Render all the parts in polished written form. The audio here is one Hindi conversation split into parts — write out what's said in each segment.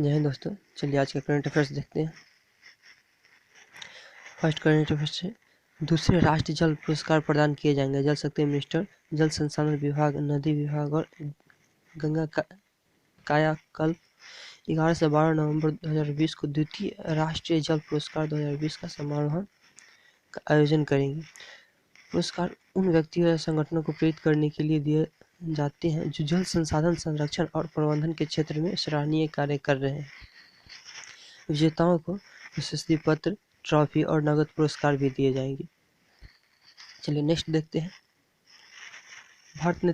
जय हिंद दोस्तों, चलिए आज के करंट अफेयर्स देखते हैं। फर्स्ट करंट अफेयर्स है, दूसरे राष्ट्रीय जल पुरस्कार प्रदान किए जाएंगे। जल शक्ति मिनिस्टर, जल संसाधन विभाग, नदी विभाग और गंगा कायाकल्प 11 से 12 नवंबर 2020 को द्वितीय राष्ट्रीय जल पुरस्कार 2020 का समारोह का आयोजन करेंगे। पुरस्कार उन व्यक्तियों या संगठनों को प्रेरित करने के लिए दिए जाते हैं जो जल संसाधन संरक्षण और प्रबंधन के क्षेत्र में सराहनीय कार्य कर रहे हैं। विजेताओं को प्रशस्ति पत्र, ट्रॉफी और नगद पुरस्कार भी दिए जाएंगे। चलिए नेक्स्ट देखते हैं। भारत ने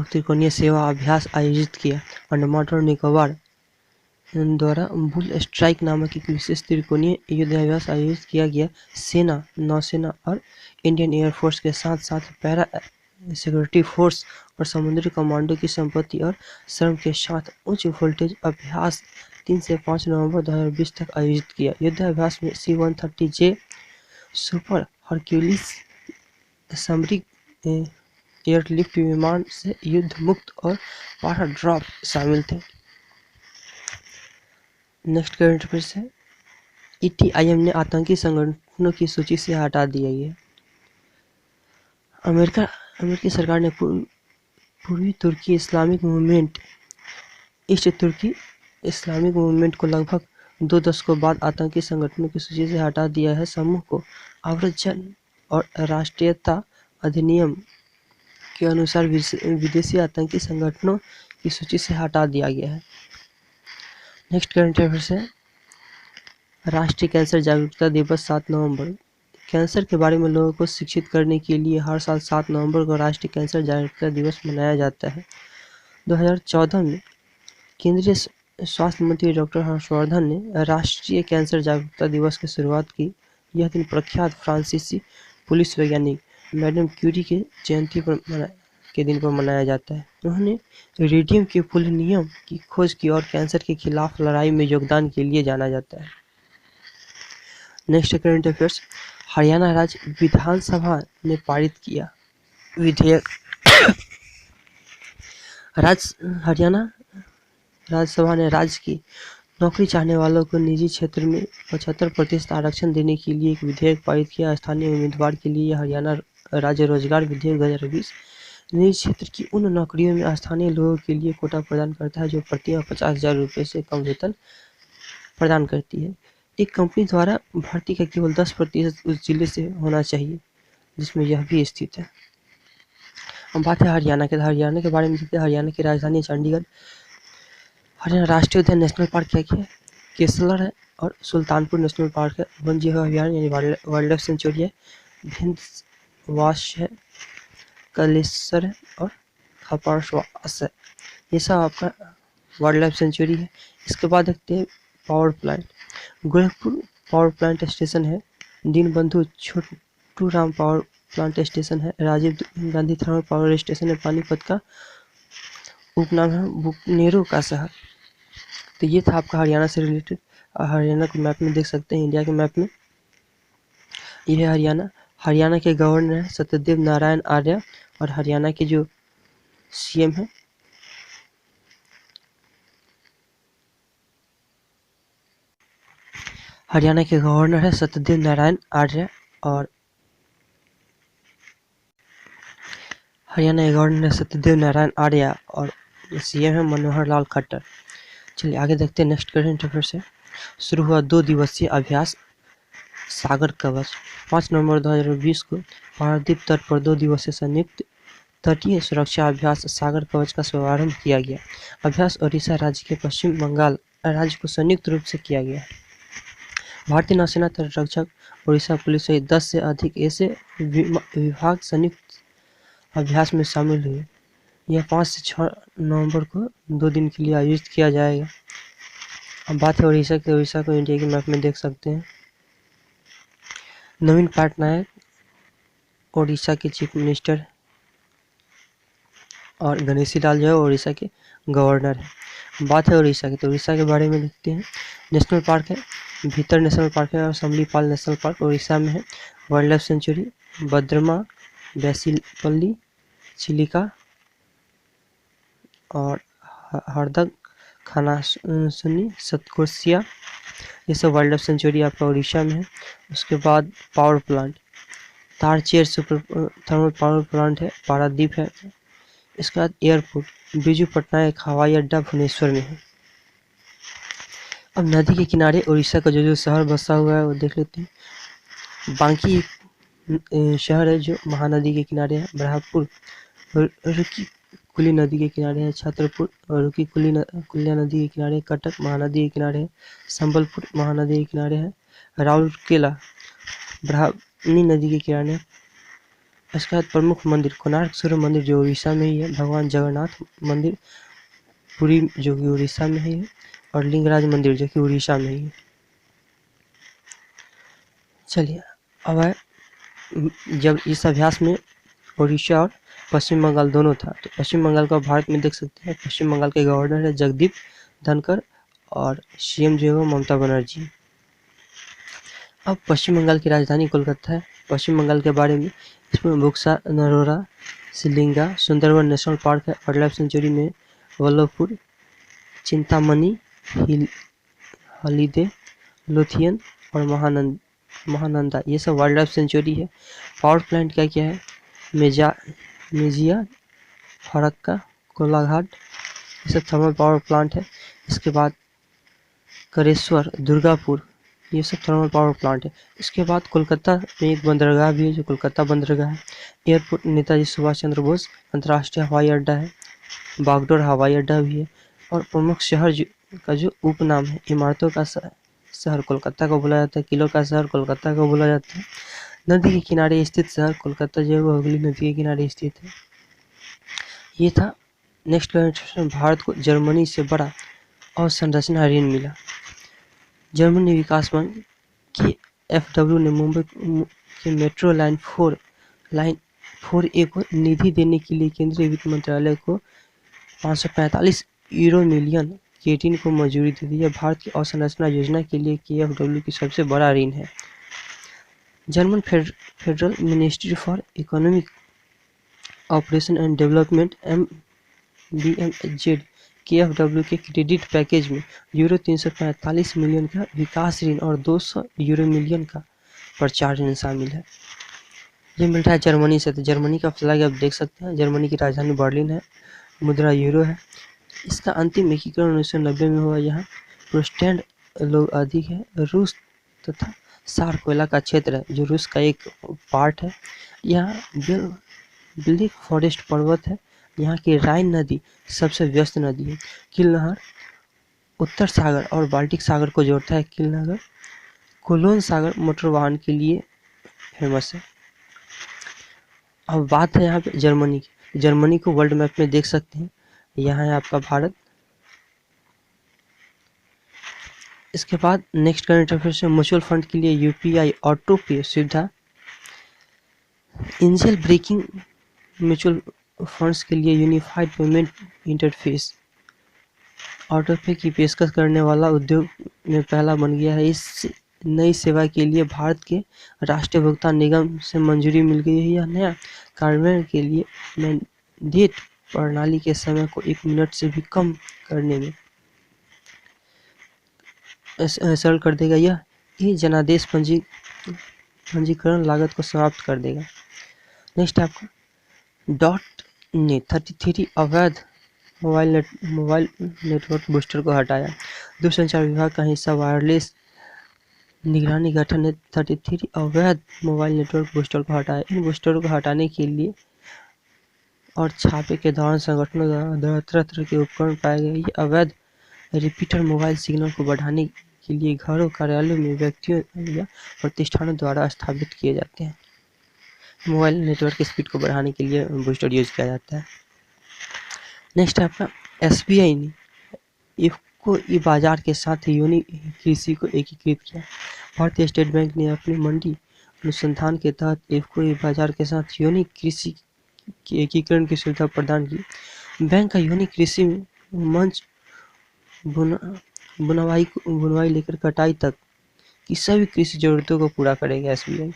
त्रिकोणीय सेवा अभ्यास आयोजित किया। अंडमान और निकोबार द्वारा बुल स्ट्राइक नामक एक विशेष त्रिकोणीय युद्धाभ्यास आयोजित किया गया। सेना, नौसेना और इंडियन एयरफोर्स के साथ साथ पैरा सिक्योरिटी फोर्स और समुद्री कमांडो की संपत्ति और श्रम के साथ उच्च वोल्टेज अभ्यास 3 से 5 नवंबर 2020 तक आयोजित किया। युद्धाभ्यास में C-130J सुपर हरक्यूलिस सामरिक एयरलिफ्ट विमान से युद्ध मुक्त और 12 ड्रॉप शामिल थे। नेक्स्ट करंट अफेयर्स है, ETIM ने आतंकी संगठनों की सूची से हटा दिया है। अमेरिकी सरकार ने पूर्वी तुर्की इस्लामिक मूवमेंट, ईस्ट तुर्की इस्लामिक मूवमेंट को लगभग 2 दशकों बाद आतंकी संगठनों की सूची से हटा दिया है। समूह को आव्रजन और राष्ट्रीयता अधिनियम के अनुसार विदेशी आतंकी संगठनों की सूची से हटा दिया गया है। नेक्स्ट करंट अफेयर्स है, राष्ट्रीय कैंसर जागरूकता दिवस 7 नवंबर। कैंसर के बारे में लोगों को शिक्षित करने के लिए हर साल 7 नवंबर को राष्ट्रीय कैंसर जागरूकता दिवस मनाया जाता है। 2014 में केंद्रीय स्वास्थ्य मंत्री डॉक्टर हर्षवर्धन ने राष्ट्रीय कैंसर जागरूकता दिवस की शुरुआत की। यह दिन प्रख्यात फ्रांसीसी पुलिस वैज्ञानिक मैडम क्यूरी के जयंती के दिन पर मनाया जाता है। उन्होंने रेडियम के पोलोनियम की खोज की और कैंसर के खिलाफ लड़ाई में योगदान के लिए जाना जाता है। नेक्स्ट करंट अफेयर्स, हरियाणा राज्य विधानसभा ने पारित किया विधेयक। हरियाणा राज्यसभा ने राज्य की नौकरी चाहने वालों को निजी क्षेत्र में 75% आरक्षण देने के लिए एक विधेयक पारित किया। स्थानीय उम्मीदवार के लिए हरियाणा राज्य रोजगार विधेयक 2020 निजी क्षेत्र की उन नौकरियों में स्थानीय लोगों के लिए कोटा प्रदान करता है जो प्रति 50,000 रुपये से कम वेतन प्रदान करती है। एक कंपनी द्वारा भर्ती का केवल 10% उस जिले से होना चाहिए जिसमें यह भी स्थित है। अब बात है हरियाणा के बारे में देखते हैं। हरियाणा की राजधानी चंडीगढ़। हरियाणा राष्ट्रीय उद्यान नेशनल पार्क क्या है? केसलर है और सुल्तानपुर नेशनल पार्क है। वन्यजीव अभयारण्य यानी वाइल्ड लाइफ सेंचुरी है। भिंदवास है, कलेसर है और खपारवास है। ये सब आपका वाइल्ड लाइफ सेंचुरी है। इसके बाद देखते हैं power plant. Gorakhpur power plant station है। Deenbandhu Chhotu Ram power plant station है। Rajiv Gandhi thermal power station है। पानीपत का उपनाम है बुकनेरो का शहर। तो ये था आपका हरियाणा से रिलेटेड। हरियाणा को मैप में देख सकते हैं, इंडिया के मैप में ये है हरियाणा। हरियाणा के गवर्नर है सत्यदेव नारायण आर्य और हरियाणा के जो CM है हरियाणा के गवर्नर है सत्यदेव नारायण आर्य और CM है मनोहर लाल खट्टर। चलिए आगे देखते हैं। नेक्स्ट करंट अफेयर से शुरू हुआ 2 दिवसीय अभ्यास सागर कवच। 5 नवंबर 2020 को पारादीप तट पर 2 दिवसीय संयुक्त तटीय सुरक्षा अभ्यास सागर कवच का शुभारंभ किया गया। अभ्यास ओडिशा राज्य के पश्चिम बंगाल राज्य को संयुक्त रूप से किया गया। भारतीय नौसेना, तटरक्षक, उड़ीसा पुलिस सहित 10 से अधिक ऐसे विभाग संयुक्त अभ्यास में शामिल हुए। यह 5 से 6 नवंबर को 2 दिन के लिए आयोजित किया जाएगा। अब बात है उड़ीसा की। उड़ीसा को इंडिया के मैप में देख सकते हैं। नवीन पटनायक उड़ीसा के चीफ मिनिस्टर और गणेशी लाल जो है उड़ीसा के गवर्नर है। बात है उड़ीसा की, तो उड़ीसा के बारे में देखते हैं। नेशनल पार्क है, भीतर नेशनल पार्क है और सम्बलीपाल नेशनल पार्क उड़ीसा में है। वाइल्ड लाइफ सेंचुरी बद्रमा, बैसिलपल्ली, चिलिका और हरदक, खानासुनी, सतकोसिया, ये सब वाइल्ड लाइफ सेंचुरी आपका उड़ीसा में है। उसके बाद power plant, Talcher super thermal power plant है, पारादीप है। इसके बाद एयरपोर्ट, बिजू पटनायक हवाई अड्डा भुवनेश्वर में है। अब नदी के किनारे उड़ीसा का जो शहर बसा हुआ है वो देख लेते हैं। बांकी शहर है जो महानदी के किनारे है। बरहापुर रुकी कुली नदी के किनारे है। छतरपुर रुकी कुलिया नदी के किनारे। कटक महानदी के किनारे है। संबलपुर महानदी के किनारे है। राउरकेला ब्राह्मणी नदी के किनारे है। इसके बाद प्रमुख मंदिर, कोणार्क सूर्य मंदिर जो उड़ीसा में ही है। भगवान जगन्नाथ मंदिर पुरी जो कि उड़ीसा में ही है। और लिंगराज मंदिर जो कि उड़ीसा में ही है। चलिए अब है, जब इस अभ्यास में उड़ीसा और पश्चिम बंगाल दोनों था, तो पश्चिम बंगाल को भारत में देख सकते हैं। पश्चिम बंगाल के गवर्नर है जगदीप धनखड़ और सीएम जो है वो ममता बनर्जी। अब पश्चिम बंगाल की राजधानी कोलकाता है। पश्चिम बंगाल के बारे में, इसमें बुक्सा, नरोरा, सिलिंगा, सुंदरवन नेशनल पार्क है। वाइल्ड लाइफ सेंचुरी में वल्लभपुर, चिंतामणि, हलिदे, लुथियन और महानंदा, ये सब वाइल्ड लाइफ सेंचुरी है। पावर प्लांट क्या क्या है, मेजिया, फरक्का, कोलाघाट, ये सब थर्मल पावर प्लांट है। इसके बाद करेश्वर, दुर्गापुर, ये सब थर्मल पावर प्लांट है। इसके बाद कोलकाता में एक बंदरगाह भी है जो कोलकाता बंदरगाह है। एयरपोर्ट नेताजी सुभाष चंद्र बोस अंतर्राष्ट्रीय हवाई अड्डा है। बागडोर हवाई अड्डा भी है। और प्रमुख शहर का जो उपनाम है, इमारतों का शहर कोलकाता को बोला जाता है। किलों का शहर कोलकाता को बोला जाता है। नदी के किनारे स्थित शहर कोलकाता जो है वो हुगली नदी के किनारे स्थित है। ये था नेक्स्ट क्वेश्चन। भारत को जर्मनी से बड़ा अवसंरचना ऋण मिला। जर्मनी विकास बैंक KfW ने मुंबई के मेट्रो लाइन 4A को निधि देने के लिए केंद्रीय वित्त मंत्रालय को 545 यूरो मिलियन के ऋण को मंजूरी दे दी। यह भारत की अवसंरचना योजना के लिए KfW की सबसे बड़ा ऋण है। German federal ministry for economic operation and development BMHZ KfW के क्रेडिट पैकेज में यूरो 345 मिलियन का विकास ऋण और 200 यूरो मिलियन का प्रचार ऋण शामिल है। ये मिल रहा है जर्मनी से। तो जर्मनी का फ्लैग आप देख सकते हैं। जर्मनी की राजधानी बर्लिन है। मुद्रा यूरो है। इसका अंतिम एकीकरण 1990 में हुआ। यहाँ प्रोटेस्टेंट लोग अधिक है। रूस तथा सार कोयला का क्षेत्र है जो रूस का एक पार्ट है। यहाँ ब्लैक फॉरेस्ट पर्वत है। यहाँ की राइन नदी सबसे व्यस्त नदी है। किल नहर उत्तर सागर और बाल्टिक सागर को जोड़ता है। किल नहर कोलोन सागर मोटर वाहन के लिए फेमस है। अब बात है यहाँ पे जर्मनी की। जर्मनी को वर्ल्ड मैप में देख सकते हैं। यहाँ है आपका भारत। इसके बाद नेक्स्ट करंट अफेयर्स में म्यूचुअल फंड के लिए UPI ऑटो पे सुविधा, एंजल ब्रेकिंग म्यूचुअल फंड्स के लिए यूनिफाइड पेमेंट इंटरफेस ऑटो पे की पेशकश करने वाला उद्योग में पहला बन गया है। इस नई सेवा के लिए भारत के राष्ट्रीय भुगतान निगम से मंजूरी मिल गई है। यह नया कार्यान्वयन के लिए मैंडेट प्रणाली के समय को 1 मिनट से भी कम करने में सरल कर देगा। यह जनादेश पंजीकरण लागत को समाप्त कर देगा। नेक्स्ट आपका .NET 33 अवैध मोबाइल नेटवर्क बूस्टर को हटाया। दूरसंचार विभाग का हिस्सा वायरलेस निगरानी गठन ने 33 अवैध मोबाइल नेटवर्क बूस्टर को हटाया। इन बूस्टरों को हटाने के लिए और छापे के दौरान संगठनों द्वारा तरह के उपकरण पाए गए। ये अवैध रिपीटर मोबाइल सिग्नल को बढ़ाने के लिए घरों, कार्यालयों में व्यक्तियों या प्रतिष्ठानों द्वारा स्थापित किए जाते हैं। मोबाइल नेटवर्क की स्पीड को बढ़ाने के लिए बूस्टर यूज किया जाता है। नेक्स्ट आपका SBI ने इफ्को ई बाजार के साथ योनी कृषि को एकीकृत किया। भारतीय स्टेट बैंक ने अपनी मंडी अनुसंधान के तहत इफ्को ई बाजार के साथ योनी कृषि के एकीकरण की सुविधा प्रदान की। बैंक का योनी कृषि में मंच बुनवाई लेकर कटाई तक की सभी कृषि जरूरतों को पूरा करेगा SBI।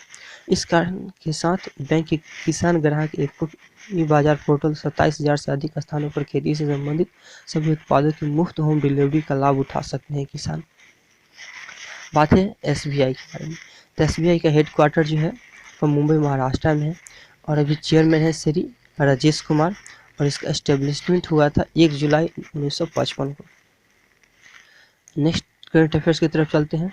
इस कारण के साथ बैंक के किसान ग्राहक इफ्को ई बाजार पोर्टल 27,000 से अधिक स्थानों पर खेती से संबंधित सभी उत्पादों की मुफ्त होम डिलीवरी का लाभ उठा सकते हैं किसान। बात है SBI के बारे में। तो SBI का हेडक्वार्टर जो है वो मुंबई महाराष्ट्र में है और अभी चेयरमैन है श्री राजेश कुमार और इसका एस्टेब्लिशमेंट हुआ था 1 जुलाई 1955 को। नेक्स्ट करंट अफेयर्स की तरफ चलते हैं।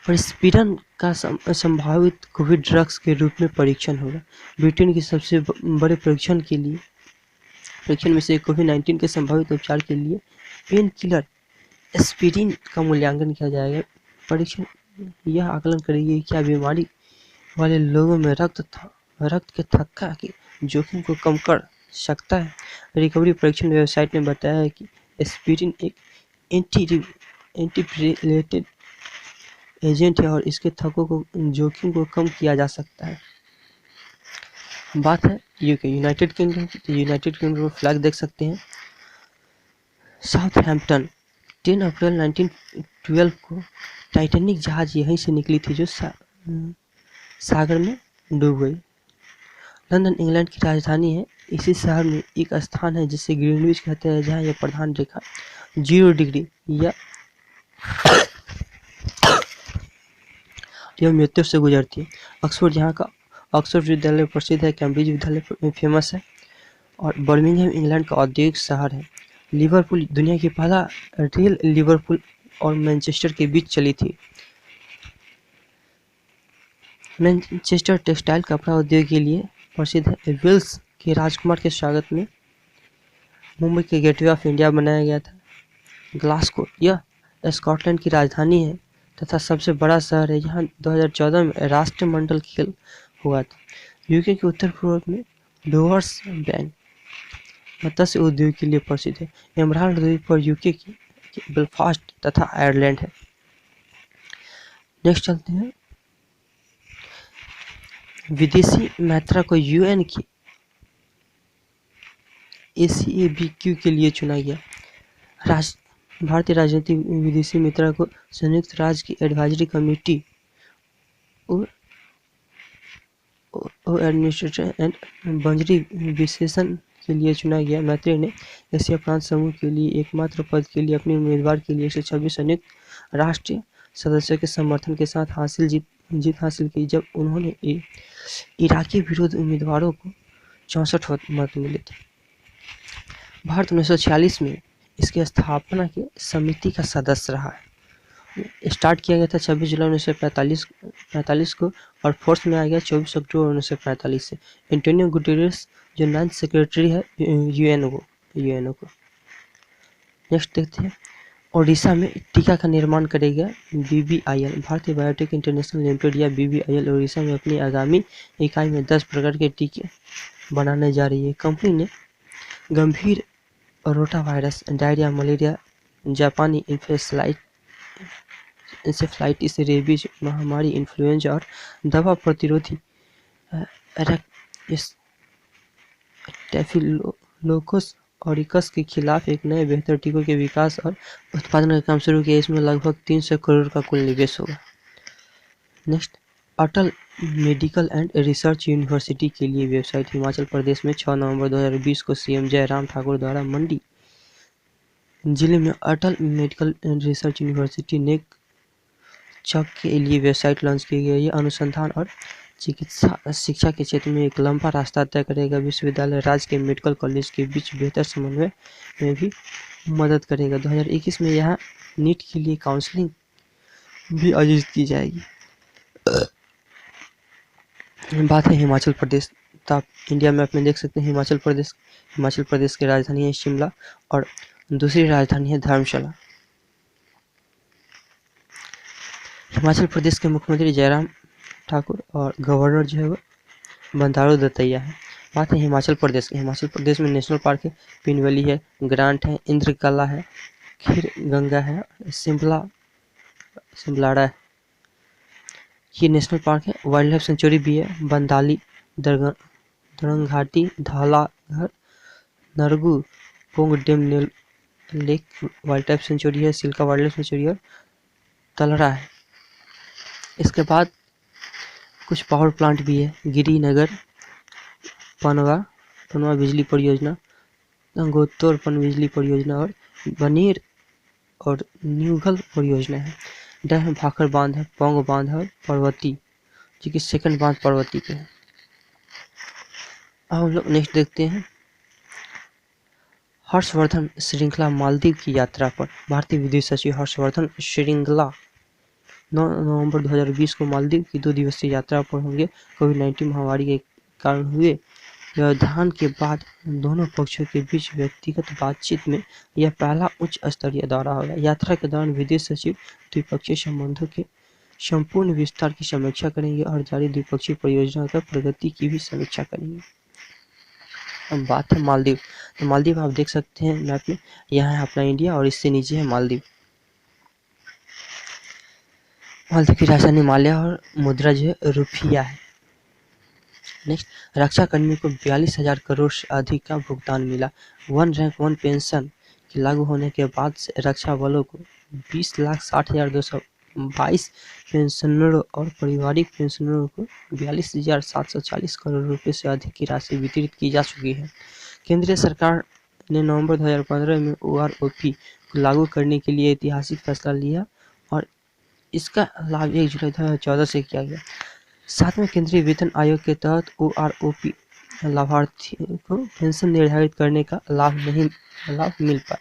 परिस्फीटन का संभावित कोविड ड्रग्स के रूप में परीक्षण होगा। ब्रिटेन के सबसे बड़े परीक्षण में से कोविड-19 के संभावित उपचार के लिए पेन किलर एस्पिरिन का मूल्यांकन किया जाएगा। परीक्षण यह आकलन करेगी कि क्या बीमारी वाले लोगों में रक्त के थक्का के जोखिम को कम कर सकता है। रिकवरी परीक्षण वेबसाइट ने बताया है कि एस्पिरिन एक एंटीप्लेटलेट एजेंट है और इसके थक्कों को जोखिम को कम किया जा सकता है। बात है यूके यूनाइटेड किंगडम की। तो यूनाइटेड किंगडम का फ्लैग देख सकते हैं। साउथहैम्पटन 10 अप्रैल 1912 को टाइटैनिक जहाज यहीं से निकली थी जो सागर में डूब गई। लंदन इंग्लैंड की राजधानी है। इसी शहर में एक स्थान है जिसे ग्रीनविच कहते हैं, जहाँ यह प्रधान रेखा 0 डिग्री यह मृत्यु से गुजरती है। ऑक्सफोर्ड यहाँ का ऑक्सफोर्ड विश्वविद्यालय प्रसिद्ध है। कैम्ब्रिज विश्वविद्यालय फेमस है और बर्मिंघम इंग्लैंड का औद्योगिक शहर है। लिवरपूल दुनिया की पहला रेल लिवरपूल और मैनचेस्टर के बीच चली थी। मैनचेस्टर टेक्सटाइल कपड़ा उद्योग के लिए प्रसिद्ध है। वेल्स के राजकुमार के स्वागत में मुंबई के गेटवे ऑफ इंडिया बनाया गया था। ग्लासगो यह स्कॉटलैंड की राजधानी है तथा सबसे बड़ा शहर है। यहाँ 2014 में राष्ट्रमंडल खेल हुआ था। यूके के उत्तर पूर्व में डोवर्स बैंक मत्स्य उद्योग के लिए प्रसिद्ध है। एमराल्ड द्वीप पर यूके की बेलफास्ट तथा आयरलैंड है। नेक्स्ट चलते हैं। विदेशी यात्रा को यूएन की ACABQ के लिए चुना गया। भारतीय राजनीतिक विदेशी मित्र को संयुक्त राज्य की advisory committee administrator and Banjari विशेषण के लिए चुना गया। मैत्री ने एशिया प्रांत समूह के लिए एकमात्र पद के लिए अपने उम्मीदवार के लिए 126 संयुक्त राष्ट्रीय सदस्यों के समर्थन के साथ जीत हासिल की, जब उन्होंने इराकी विरोधी उम्मीदवारों को 64 मत मिले थे। भारत 1946 में इसकी स्थापना की समिति का सदस्य रहा है। स्टार्ट किया गया था 26 जुलाई 1945 को और फोर्स में आ गया 24 अक्टूबर 1945 से। एंटोनियो गुटेरेस जो 9th सेक्रेटरी है यूएनओ को। नेक्स्ट देखते हैं। ओडिशा में टीका का निर्माण करेगा BBIL भारतीय बायोटेक इंटरनेशनल लिमिटेड या BBIL ओडिशा में अपनी आगामी इकाई में 10 प्रकार के टीके बनाने जा रही है। कंपनी ने गंभीर रोटावायरस, डायरिया, मलेरिया, जापानी इंसेफ्लाइटिस, रेबीज महामारी, इन्फ्लुएंजा और दवा प्रतिरोधी स्टेफिलोकोकस ऑरिकस के खिलाफ एक नए बेहतर टीकों के विकास और उत्पादन का काम शुरू किया। इसमें लगभग 300 करोड़ का कुल निवेश होगा। Next, Atal medical and research university के लिए वेबसाइट। हिमाचल प्रदेश में 6 नवंबर 2020 को CM जयराम ठाकुर द्वारा मंडी जिले में अटल मेडिकल एंड रिसर्च यूनिवर्सिटी नेक चौक के लिए वेबसाइट लॉन्च की गई। यह अनुसंधान और चिकित्सा शिक्षा के क्षेत्र में एक लंबा रास्ता तय करेगा। विश्वविद्यालय राज्य के मेडिकल कॉलेज के बीच बेहतर समन्वय में भी मदद करेगा। 2021 में यहाँ नीट के लिए काउंसलिंग भी आयोजित की जाएगी। बात है हिमाचल प्रदेश। तो आप इंडिया मैप में देख सकते हैं हिमाचल प्रदेश की राजधानी है शिमला और दूसरी राजधानी है धर्मशाला। हिमाचल प्रदेश के मुख्यमंत्री जयराम ठाकुर और गवर्नर जो है वो बंडारू दत्तात्रेय है। बात है हिमाचल प्रदेश की। हिमाचल प्रदेश में नेशनल पार्क है, पिन वैली है, ग्रांट है, इंद्रकला है, खीर गंगा है, सिमलाड़ा है। ये नेशनल पार्क है। वाइल्ड लाइफ सेंचुरी भी है। Bandli, Daranghati, Dhauladhar, Nargu, Pong dam lake wildlife sanctuary है। सिल्का वाइल्ड लाइफ सेंचुरी और तलरा है। इसके बाद कुछ पावर प्लांट भी है। गिरिनगर पनवा बिजली परियोजना, गंगोत्तर पन बिजली परियोजना और बनेर और न्यूगल परियोजना है। डैम भाखड़ बांध है, पौंग बांध है और पर्वती, जो कि सेकंड बांध पर्वती पे है। अब हम लोग नेक्स्ट देखते हैं हर्षवर्धन श्रृंखला मालदीव की यात्रा पर। भारतीय विदेश सचिव हर्षवर्धन श्रृंगला 9 नवंबर 2020 को मालदीव की 2 दिवसीय यात्रा पर होंगे। कोविड-19 महामारी के कारण हुए व्यवधान के बाद दोनों पक्षों के बीच व्यक्तिगत बातचीत में यह पहला उच्च स्तरीय दौरा होगा। यात्रा के दौरान विदेश सचिव द्विपक्षीय संबंधों के संपूर्ण विस्तार की समीक्षा करेंगे और जारी द्विपक्षीय परियोजनाओं की प्रगति की भी समीक्षा करेंगे। अब बात है मालदीव। तो मालदीव आप देख सकते हैं मैप में, यहाँ है अपना इंडिया और इससे नीचे है मालदीव। मालदीव की राजधानी माल्या और मुद्रा जो है रुपया है। नेक्स्ट, रक्षा कर्मियों को 42,000 करोड़ से अधिक का भुगतान मिला। वन रैंक वन पेंशन के लागू होने के बाद से रक्षा बलों को 20,60,222 पेंशनरों और पारिवारिक पेंशनरों को 42,740 करोड़ रुपए से अधिक की राशि वितरित की जा चुकी है। केंद्रीय सरकार ने नवंबर 2015 में OROP को लागू करने के लिए ऐतिहासिक फैसला लिया और इसका लाभ 1 जुलाई 2014 से किया गया। साथ में केंद्रीय वेतन आयोग के तहत OROP लाभार्थियों को पेंशन निर्धारित करने का लाभ मिल पाया।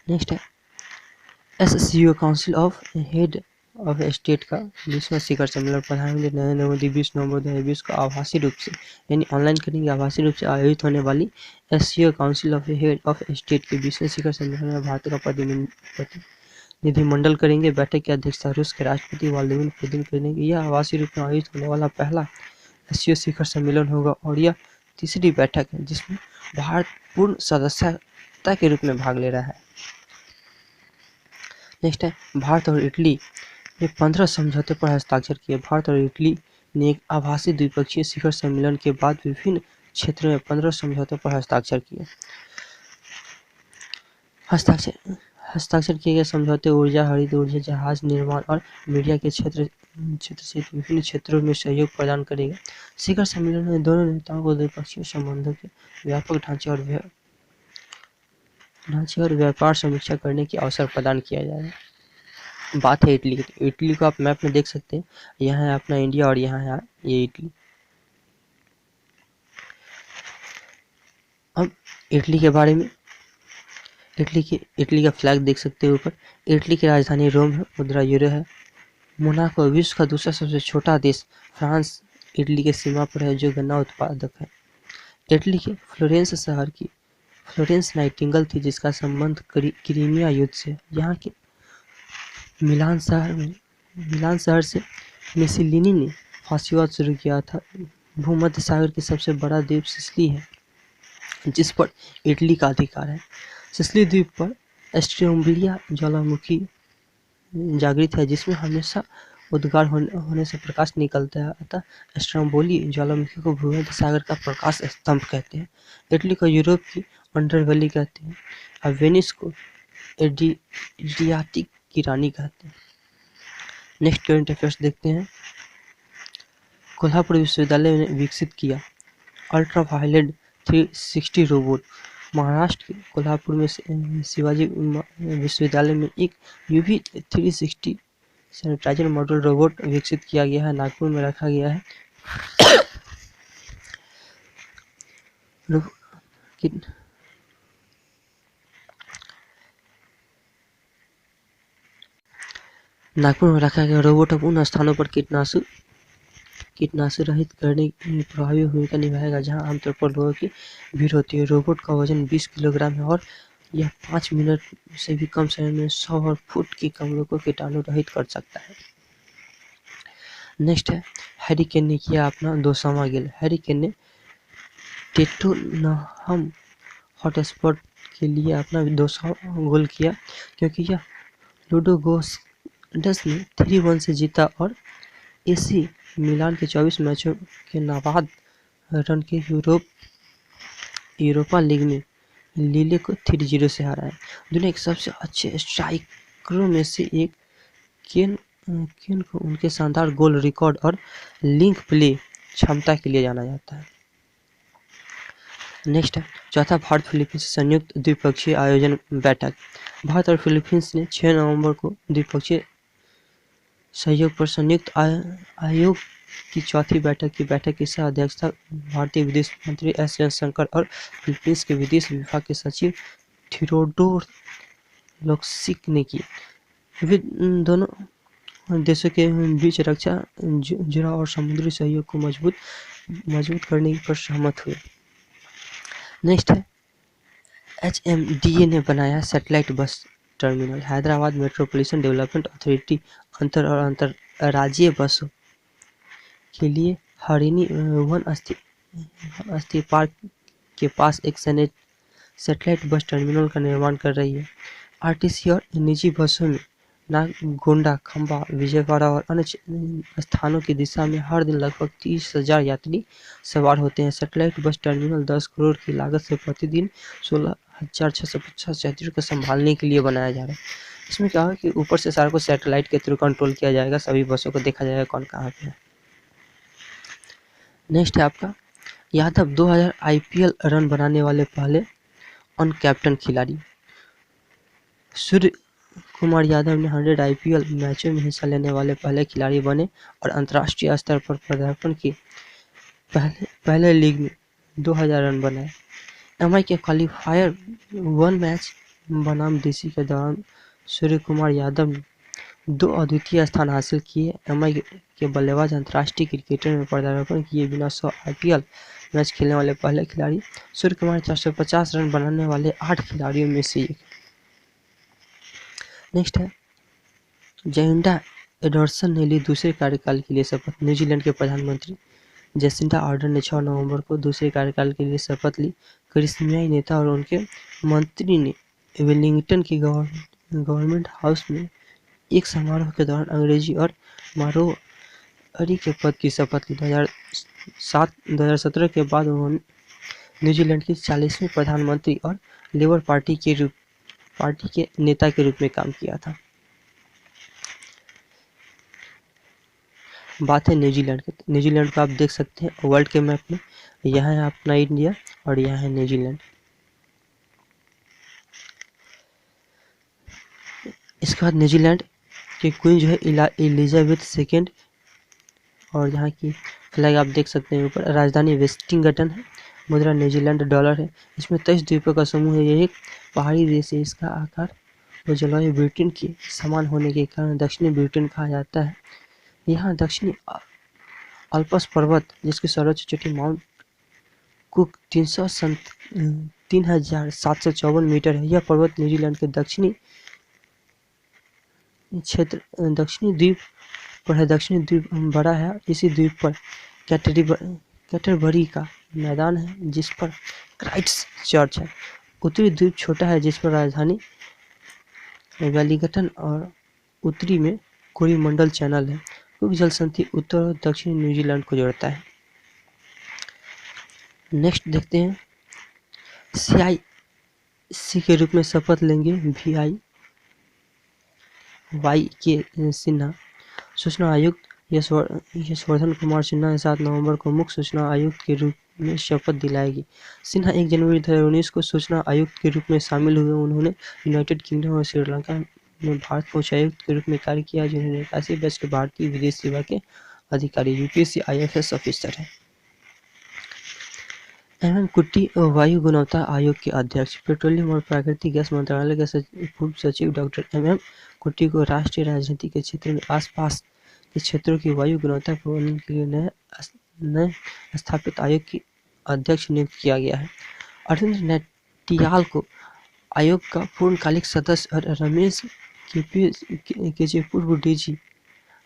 नेक्स्ट है SCO council of head of state का 20वां शिखर सम्मेलन प्रधानमंत्री नरेंद्र मोदी 20 नवंबर 2020 को आभासी रूप से यानी ऑनलाइन करेंगे। आभासी रूप से आयोजित होने वाली SCO council of head of state के 20वें शिखर सम्मेलन में भारत का प्रतिनिधिमंडल करेंगे। बैठक की अध्यक्षता रूस के राष्ट्रपति व्लादिमीर पुतिन करेंगे। यह आभासी रूप में आयोजित होने वाला पहला SCO शिखर सम्मेलन होगा और यह तीसरी बैठक है जिसमें भारत पूर्ण सदस्यता के रूप में भाग ले रहा है। नेक्स्ट है भारत और इटली ने 15 समझौते पर हस्ताक्षर किए। भारत और इटली ने एक आभासी द्विपक्षीय शिखर सम्मेलन के बाद विभिन्न क्षेत्रों में 15 समझौतों पर हस्ताक्षर किए। हस्ताक्षर किए गए समझौते ऊर्जा, हरित ऊर्जा, जहाज निर्माण और मीडिया के क्षेत्र सहित विभिन्न क्षेत्रों में सहयोग प्रदान करेगा। शिखर सम्मेलन में दोनों नेताओं को द्विपक्षीय संबंधों के व्यापक ढांचे और व्यापार समीक्षा करने की अवसर प्रदान किया जाएगा। बात है इटली की। इटली को आप मैप में देख सकते हैं, यहाँ है अपना इंडिया और यहाँ है ये इटली। अब इटली के बारे में, इटली का फ्लैग देख सकते हैं ऊपर। इटली की राजधानी रोम है, मुद्रा यूरो है। मोनाको विश्व का दूसरा सबसे छोटा देश फ्रांस इटली के सीमा पर है जो गन्ना उत्पादक है। इटली के फ्लोरेंस नाइटिंगेल थी जिसका संबंध क्रीमिया युद्ध से। यहाँ के मिलान शहर से मुसोलिनी ने फासीवाद शुरू किया था। भूमध्य सागर के सबसे बड़ा द्वीप सिसिली है जिस पर इटली का अधिकार है। सिसिली द्वीप पर स्ट्रोम्बोलिया ज्वालामुखी जागृत है जिसमें हमेशा उद्गार होने से प्रकाश निकलता है, अतः स्ट्रोम्बोली ज्वालामुखी को भूमध्य सागर का प्रकाश स्तंभ कहते हैं। इटली को यूरोप की अंडरवेली कहते हैं और वेनिस को एड्रियाटिक की रानी कहते हैं। नेक्स्ट करंट अफेयर्स देखते हैं। कोल्हापुर विश्वविद्यालय ने विकसित किया अल्ट्रावायलेट 360 रोबोट। महाराष्ट्र के कोल्हापुर में शिवाजी विश्वविद्यालय में एक UV 360 सैनिटाइजर मॉडल रोबोट विकसित किया गया है, नागपुर में रखा गया है। नागपुर में रखा गया रोबोट अब उन स्थानों पर कीटनाशक रहित करने में प्रभावी भूमिका निभाएगा जहां आमतौर पर लोगों की भीड़ होती है। रोबोट का वजन 20 किलोग्राम है और यह 5 मिनट से भी कम समय में 100 फुट की कमरों को कीटाणु रहित कर सकता है। नेक्स्ट है हैरी केन ने किया अपना 200वां गोल। हैरी केन ने टोटेनहम हॉटस्पर के लिए अपना 200वां गोल किया क्योंकि यह लुडोगोरेट्स ने 3-1 से जीता और AC मिलान के 24 मैचों के नाबाद रन के यूरोपा लीग में लीले को 3-0 से हराया। दुनिया के सबसे अच्छे स्ट्राइकरों में से एक केन को उनके शानदार गोल रिकॉर्ड और लिंक प्ले क्षमता के लिए जाना जाता है। नेक्स्ट है चौथा भारत फिलीपींस संयुक्त द्विपक्षीय आयोजन बैठक। भारत और फिलीपींस ने 6 नवंबर को द्विपक्षीय सहयोग पर संयुक्त आयोग की चौथी बैठक की सह अध्यक्षता भारतीय विदेश मंत्री एस जयशंकर और फिलीपींस के विदेश विभाग के सचिव थियोडोर लोक्सिक ने की। दोनों देशों के बीच रक्षा जुड़ाव और समुद्री सहयोग को मजबूत करने पर सहमत हुए। नेक्स्ट है HMDA ने बनाया satellite bus terminal. Hyderabad metropolitan development authority अंतरराज्यीय बसों के लिए हरिणी वन अस्थि पार्क के पास एक सैटेलाइट बस टर्मिनल का निर्माण कर रही है। आरटीसी और निजी बसों में नागोंडा, खंबा, विजयवाड़ा और अन्य स्थानों की दिशा में हर दिन लगभग 30,000 यात्री सवार होते हैं। सैटेलाइट बस टर्मिनल 10 करोड़ की लागत से प्रतिदिन 16,650 यात्रियों को संभालने के लिए बनाया जा रहा है। इसमें क्या है कि ऊपर से सारे को सैटेलाइट के थ्रू कंट्रोल किया जाएगा, सभी बसों को देखा जाएगा कौन कहाँ पे है। नेक्स्ट है आपका यादव 2000 IPL रन बनाने वाले पहले अनकैप्टन खिलाड़ी। सूर्य कुमार यादव ने 100 IPL मैचों में हिस्सा लेने वाले पहले खिलाड़ी बने और अंतर्राष्ट्रीय स्तर पर पदार्पण किए। पहले लीग में 2000 रन बनाए। MI के क्वालिफायर 1 मैच बनाम DC के दौरान सूर्य कुमार यादव ने 2 अद्वितीय स्थान हासिल किए। MI के बल्लेबाज अंतर्राष्ट्रीय क्रिकेटर में पदार्पण किए बिना 100 IPL मैच खेलने वाले पहले खिलाड़ी। सूर्य कुमार 450 रन बनाने वाले 8 खिलाड़ियों में से एक। नेक्स्ट है जैंडा एडर्सन ने ली दूसरे कार्यकाल के लिए शपथ। न्यूजीलैंड के प्रधानमंत्री जेसिंडा आर्डर्न ने 6 नवंबर को दूसरे कार्यकाल के लिए शपथ ली। करिश्माई नेता और उनके मंत्री ने वेलिंगटन के गवर्नमेंट हाउस में एक समारोह के दौरान अंग्रेजी और मारोवाड़ी के पद की शपथ ली। 2017 के बाद उन्होंने न्यूजीलैंड की 40वीं प्रधानमंत्री और लेबर पार्टी के नेता के रूप में काम किया था। बात है न्यूजीलैंड को आप देख सकते हैं वर्ल्ड के मैप में, यहाँ है अपना इंडिया और यहाँ है न्यूजीलैंड। इसके बाद न्यूजीलैंड की क्वीन जो है एलिजाबेथ सेकेंड और यहाँ की फ्लैग आप देख सकते हैं ऊपर। राजधानी वेस्टिंगटन है। मुद्रा न्यूजीलैंड डॉलर है। इसमें 23 द्वीपों का समूह है। यह एक पहाड़ी देश है। इसका आकार और जलवायु ब्रिटेन के समान होने के कारण दक्षिणी ब्रिटेन कहा जाता है। यहाँ दक्षिणी अल्प्स पर्वत जिसकी सर्वोच्च चोटी माउंट कुक 3,754 मीटर है। यह पर्वत न्यूजीलैंड के दक्षिणी द्वीप पर है। दक्षिणी द्वीप बड़ा है। इसी द्वीप पर कैटरबरी का मैदान है जिस पर क्राइस्ट चर्च है। उत्तरी द्वीप छोटा है जिस पर राजधानी वेलिंगटन और उत्तरी में कोरिमंडल चैनल है। कुक जलसंधि उत्तर और दक्षिणी न्यूजीलैंड को जोड़ता है। नेक्स्ट देखते हैं CIC के रूप में शपथ लेंगे VI के सिन्हा। सूचना आयुक्त यशवर्धन कुमार सिन्हा 7 नवंबर को मुख्य सूचना आयुक्त के रूप में शपथ दिलाएगी। सिन्हा 1 जनवरी 2019 को सूचना आयुक्त के रूप में शामिल हुए। उन्होंने यूनाइटेड किंगडम और श्रीलंका में भारत के उच्चायुक्त के रूप में कार्य किया, जिन्होंने 81 बैच के भारतीय विदेश सेवा के अधिकारी UPSC IFS ऑफिसर है। MM कुट्टी वायु गुणवत्ता आयोग के अध्यक्ष। पेट्रोलियम और प्राकृतिक गैस मंत्रालय के पूर्व सचिव डॉक्टर MM कुट्टी को राष्ट्रीय राजनीति के क्षेत्र में आसपास के क्षेत्रों की वायु गुणवत्ता प्रबंधन के लिए नए स्थापित आयोग की अध्यक्ष नियुक्त किया गया है। अरविंद नैटियाल को आयोग का पूर्णकालिक सदस्य और रमेश के पूर्व DG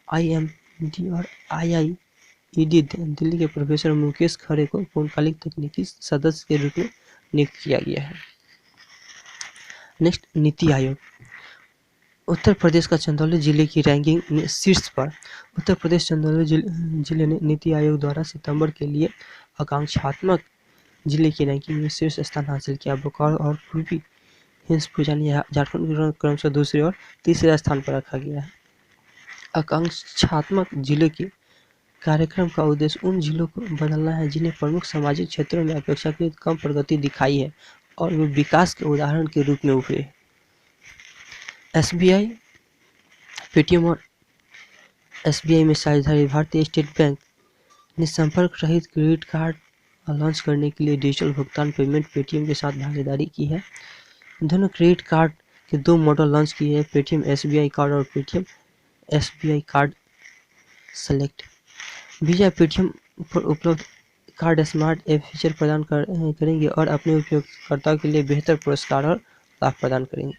IMD और IIED दिल्ली के प्रोफेसर मुकेश खरे को पूर्णकालिक तकनीकी सदस्य के रूप में नियुक्त किया गया है। नेक्स्ट नीति आयोग। उत्तर प्रदेश का चंदौली जिले की रैंकिंग में शीर्ष पर। उत्तर प्रदेश चंदौली जिले ने नीति आयोग द्वारा सितंबर के लिए आकांक्षात्मक जिले की रैंकिंग में शीर्ष स्थान हासिल किया। बोकारो और पूर्वी हिंसभूजा ने झारखंड क्रमशः दूसरे और तीसरे स्थान पर रखा गया है। आकांक्षात्मक जिले के कार्यक्रम का उद्देश्य उन जिलों को बदलना है जिन्हें प्रमुख सामाजिक क्षेत्रों में अपेक्षाकृत कम प्रगति दिखाई है और वे विकास के उदाहरण के रूप में उभरे। एसबीआई, पेटीएम और एसबीआई में साझेदारी। भारतीय स्टेट बैंक ने संपर्क रहित क्रेडिट कार्ड लॉन्च करने के लिए डिजिटल भुगतान पेमेंट पेटीएम के साथ भागीदारी की है। दोनों क्रेडिट कार्ड के 2 मॉडल लॉन्च किए हैं, पेटीएम एसबीआई कार्ड और Paytm SBI card select. Visa Paytm पर उपलब्ध कार्ड स्मार्ट ऐप फीचर प्रदान करेंगे और अपने उपयोगकर्ताओं के लिए बेहतर पुरस्कार और लाभ प्रदान करेंगे।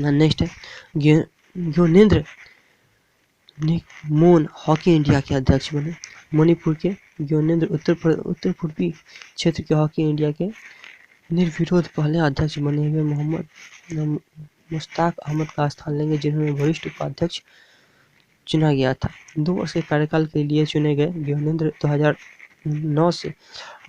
नेक्स्ट है ज्ञानेंद्र मोन हॉकी इंडिया के अध्यक्ष बने। मणिपुर के ज्ञानेंद्र उत्तर पूर्वी क्षेत्र के हॉकी इंडिया के निर्विरोध पहले अध्यक्ष बने हुए मोहम्मद मुश्ताक अहमद का स्थान लेंगे, जिन्होंने वरिष्ठ उपाध्यक्ष चुना गया था। 2 वर्ष के कार्यकाल के लिए चुने गए ज्ञानेंद्र 2009 से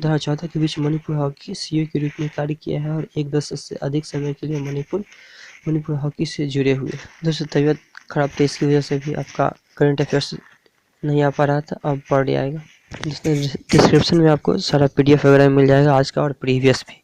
2014 के बीच मणिपुर हॉकी सीईओ के रूप में कार्य किया है और 1 दशक से अधिक समय के लिए मणिपुर हॉकी से जुड़े हुए। दोस्तों, तबीयत खराब थी, इसकी वजह से भी आपका करंट अफेयर्स नहीं आ पा रहा था, अब पढ़ आएगा। डिस्क्रिप्शन में आपको सारा पीडीएफ वगैरह मिल जाएगा, आज का और प्रीवियस भी।